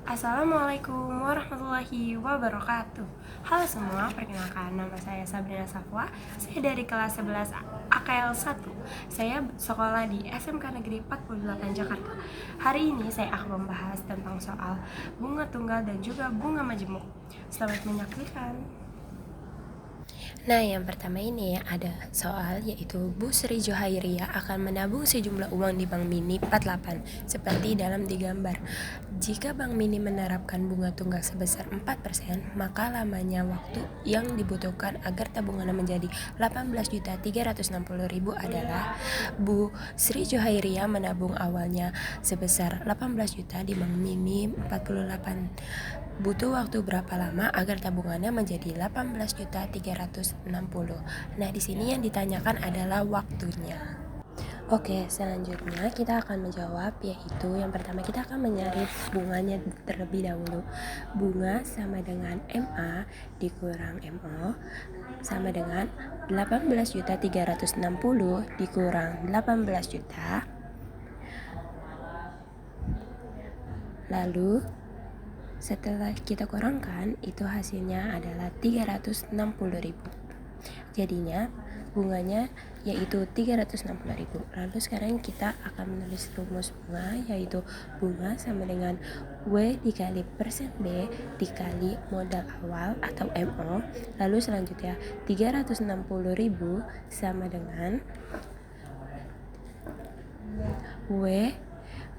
Assalamualaikum warahmatullahi wabarakatuh. Halo semua, perkenalkan nama saya Sabrina Safwa. Saya dari kelas 11 AKL 1. Saya sekolah di SMK Negeri 48 Jakarta. Hari ini saya akan membahas tentang soal bunga tunggal dan juga bunga majemuk. Selamat menyaksikan. Nah, yang pertama ini ada soal yaitu Bu Sri Johairia akan menabung sejumlah uang di Bank Mini 48 seperti dalam digambar. Jika Bank Mini menerapkan bunga tunggal sebesar 4%, maka lamanya waktu yang dibutuhkan agar tabungannya menjadi 18.360.000 adalah Bu Sri Johairia menabung awalnya sebesar 18 juta di Bank Mini 48. Butuh waktu berapa lama agar tabungannya menjadi 18.360? Nah, di sini yang ditanyakan adalah waktunya. Oke, selanjutnya kita akan menjawab, yaitu yang pertama kita akan mencari bunganya terlebih dahulu. Bunga sama dengan MA dikurang MO sama dengan 18.360 dikurang 18 juta. Lalu setelah kita kurangkan, itu hasilnya adalah 360.000. Jadinya bunganya yaitu 360.000. Lalu sekarang kita akan menulis rumus bunga, yaitu bunga sama dengan W dikali persen B dikali modal awal atau MO. Lalu selanjutnya 360.000 sama dengan W.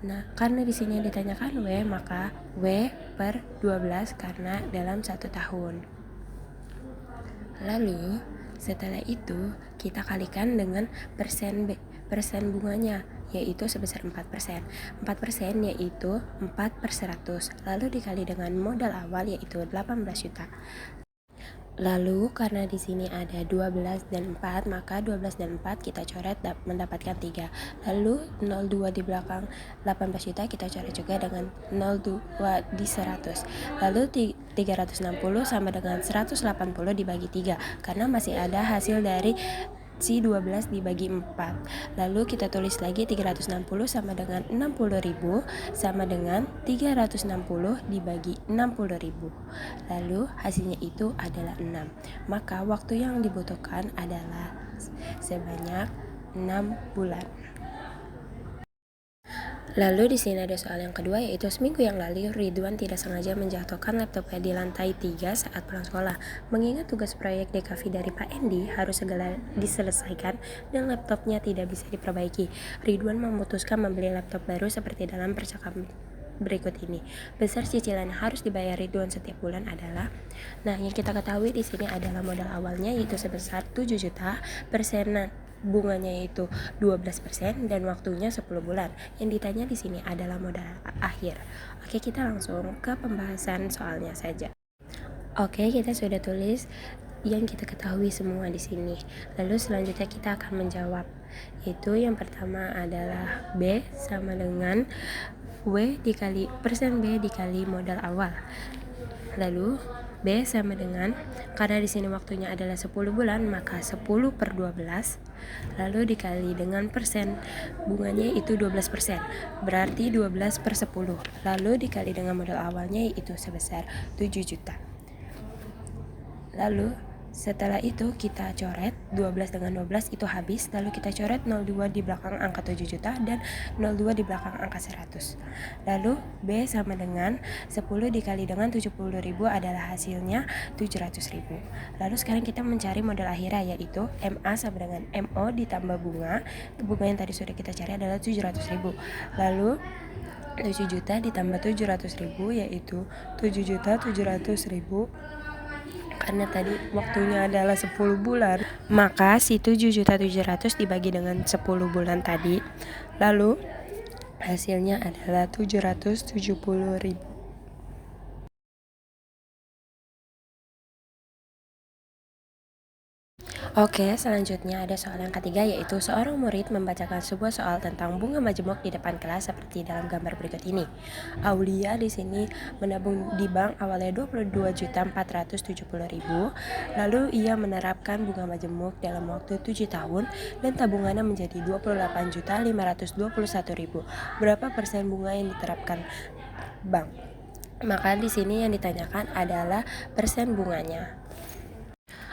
Nah, karena di sini ditanyakan W, maka W per 12 karena dalam 1 tahun. Lalu, setelah itu kita kalikan dengan persen bunganya, yaitu sebesar 4%. 4% yaitu 4 per 100. Lalu dikali dengan modal awal yaitu 18 juta. Lalu karena di sini ada 12 dan 4, maka 12 dan 4 kita coret mendapatkan 3. Lalu 02 di belakang 18 juta kita coret juga dengan 02 di 100. Lalu 360 sama dengan 180 dibagi 3 karena masih ada hasil dari si 12 dibagi 4. Lalu kita tulis lagi 360 sama dengan 60.000 sama dengan 360 dibagi 60.000. Lalu hasilnya itu adalah 6. Maka waktu yang dibutuhkan adalah sebanyak 6 bulan. Lalu di sini ada soal yang kedua, yaitu seminggu yang lalu Ridwan tidak sengaja menjatuhkan laptopnya di lantai 3 saat pulang sekolah. Mengingat tugas proyek DKV dari Pak Endi harus segera diselesaikan dan laptopnya tidak bisa diperbaiki, Ridwan memutuskan membeli laptop baru seperti dalam percakapan berikut ini. Besar cicilan yang harus dibayar Ridwan setiap bulan adalah, nah yang kita ketahui di sini adalah modal awalnya yaitu sebesar 7 juta, persenan bunganya yaitu 12% dan waktunya 10 bulan. Yang ditanya di sini adalah modal akhir. Oke, kita langsung ke pembahasan soalnya saja. Oke, kita sudah tulis yang kita ketahui semua di sini. Lalu selanjutnya kita akan menjawab. Itu yang pertama adalah B sama dengan W dikali persen B dikali modal awal. Lalu B sama dengan, karena di sini waktunya adalah 10 bulan, maka 10 per 12 lalu dikali dengan persen bunganya itu 12%, berarti 12 per 10, lalu dikali dengan modal awalnya yaitu sebesar 7 juta. Lalu setelah itu kita coret 12 dengan 12 itu habis, lalu kita coret 02 di belakang angka 7 juta dan 02 di belakang angka 100. Lalu B sama dengan 10 dikali dengan 70.000 adalah hasilnya 700.000. Lalu sekarang kita mencari modal akhirnya, yaitu MA sama dengan MO ditambah bunga. Bunga yang tadi sudah kita cari adalah 700.000. Lalu 7 juta ditambah 700.000 yaitu 7.700.000. Karena tadi waktunya adalah 10 bulan, maka si 7.700.000 dibagi dengan 10 bulan tadi, lalu hasilnya adalah 770.000. Oke, selanjutnya ada soal yang ketiga, yaitu seorang murid membacakan sebuah soal tentang bunga majemuk di depan kelas seperti dalam gambar berikut ini. Aulia di sini menabung di bank awalnya 22.470.000, lalu ia menerapkan bunga majemuk dalam waktu 7 tahun dan tabungannya menjadi 28.521.000. Berapa persen bunga yang diterapkan bank? Maka di sini yang ditanyakan adalah persen bunganya.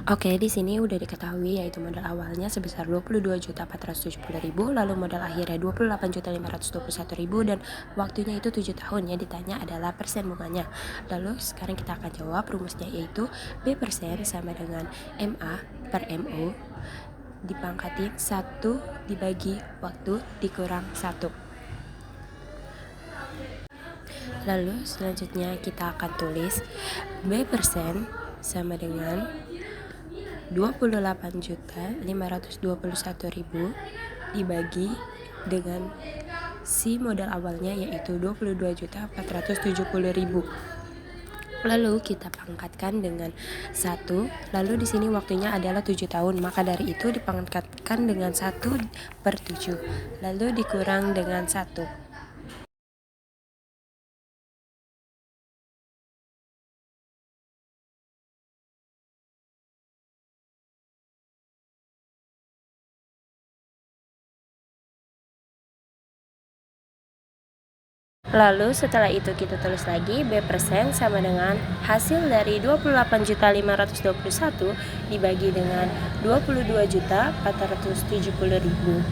Oke, di sini udah diketahui yaitu modal awalnya sebesar 22.470.000, lalu modal akhirnya 28.521.000 dan waktunya itu 7 tahun. Yang ditanya adalah persen bunganya. Lalu sekarang kita akan jawab rumusnya, yaitu B persen sama dengan MA per MO dipangkatin 1 dibagi waktu dikurang 1. Lalu selanjutnya kita akan tulis B persen sama dengan 28.521.000 dibagi dengan si modal awalnya yaitu 22.470.000. Lalu kita pangkatkan dengan 1. Lalu di sini waktunya adalah 7 tahun, maka dari itu dipangkatkan dengan 1/7. Lalu dikurang dengan 1. Lalu setelah itu kita tulis lagi B persen sama dengan hasil dari 28.521 dibagi dengan 22.470.000.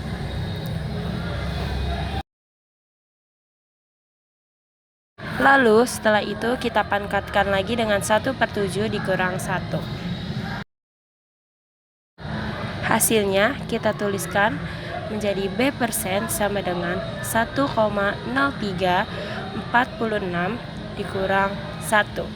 Lalu setelah itu kita pangkatkan lagi dengan 1/7 dikurang 1. Hasilnya kita tuliskan menjadi B persen sama dengan 1,0346 dikurang 1.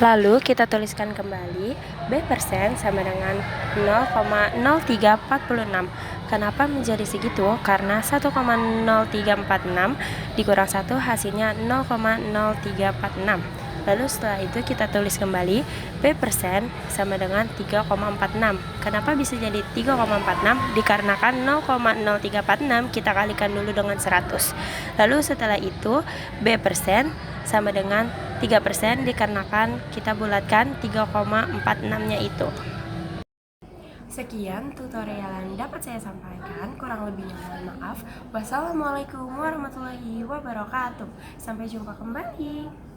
Lalu kita tuliskan kembali B persen sama dengan 0,0346. Kenapa menjadi segitu? Karena 1,0346 dikurang 1 hasilnya 0,0346. Lalu setelah itu kita tulis kembali B persen sama dengan 3,46. Kenapa bisa jadi 3,46? Dikarenakan 0,0346 kita kalikan dulu dengan 100. Lalu setelah itu B persen sama dengan 3% dikarenakan kita bulatkan 3,46-nya itu. Sekian tutorial yang dapat saya sampaikan, kurang lebihnya mohon maaf. Wassalamualaikum warahmatullahi wabarakatuh. Sampai jumpa kembali.